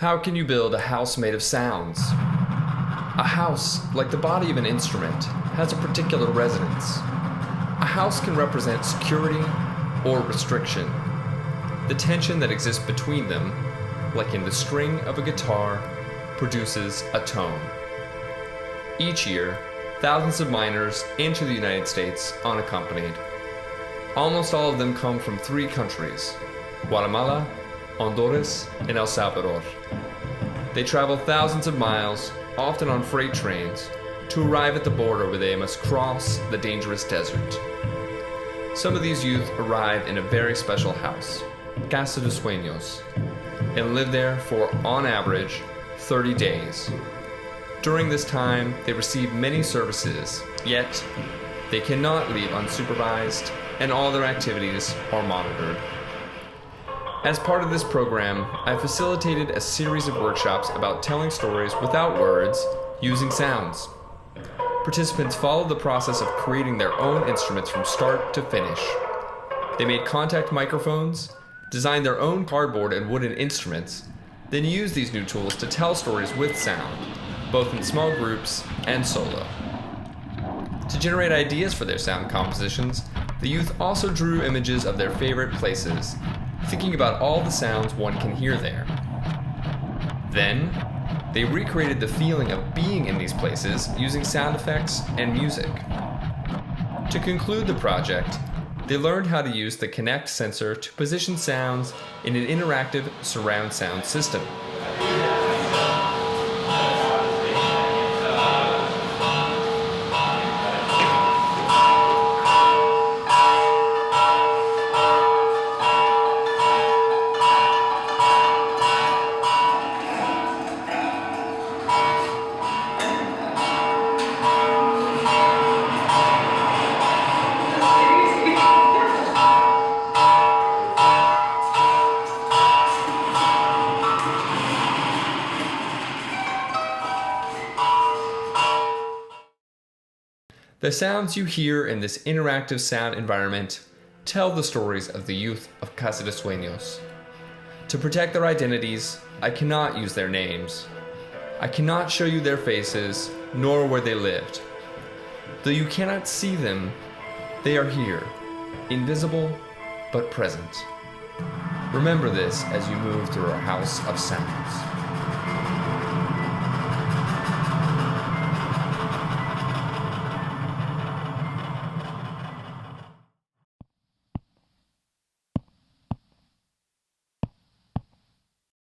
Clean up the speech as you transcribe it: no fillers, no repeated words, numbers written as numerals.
How can you build a house made of sounds? A house, like the body of an instrument, has a particular resonance. A house can represent security or restriction. The tension that exists between them, like in the string of a guitar, produces a tone. Each year, thousands of miners enter the United States unaccompanied. Almost all of them come from 3 countries: Guatemala, Honduras, and El Salvador. They travel thousands of miles, often on freight trains, to arrive at the border where they must cross the dangerous desert. Some of these youth arrive in a very special house, Casa de Sueños, and live there for, on average, 30 days. During this time, they receive many services, yet they cannot leave unsupervised, and all their activities are monitored. As part of this program, I facilitated a series of workshops about telling stories without words, using sounds. Participants followed the process of creating their own instruments from start to finish. They made contact microphones, designed their own cardboard and wooden instruments, then used these new tools to tell stories with sound, both in small groups and solo. To generate ideas for their sound compositions, the youth also drew images of their favorite places, thinking about all the sounds one can hear there. Then, they recreated the feeling of being in these places using sound effects and music. To conclude the project, they learned how to use the Kinect sensor to position sounds in an interactive surround sound system. The sounds you hear in this interactive sound environment tell the stories of the youth of Casa de Sueños. To protect their identities, I cannot use their names. I cannot show you their faces, nor where they lived. Though you cannot see them, they are here, invisible but present. Remember this as you move through our house of sounds.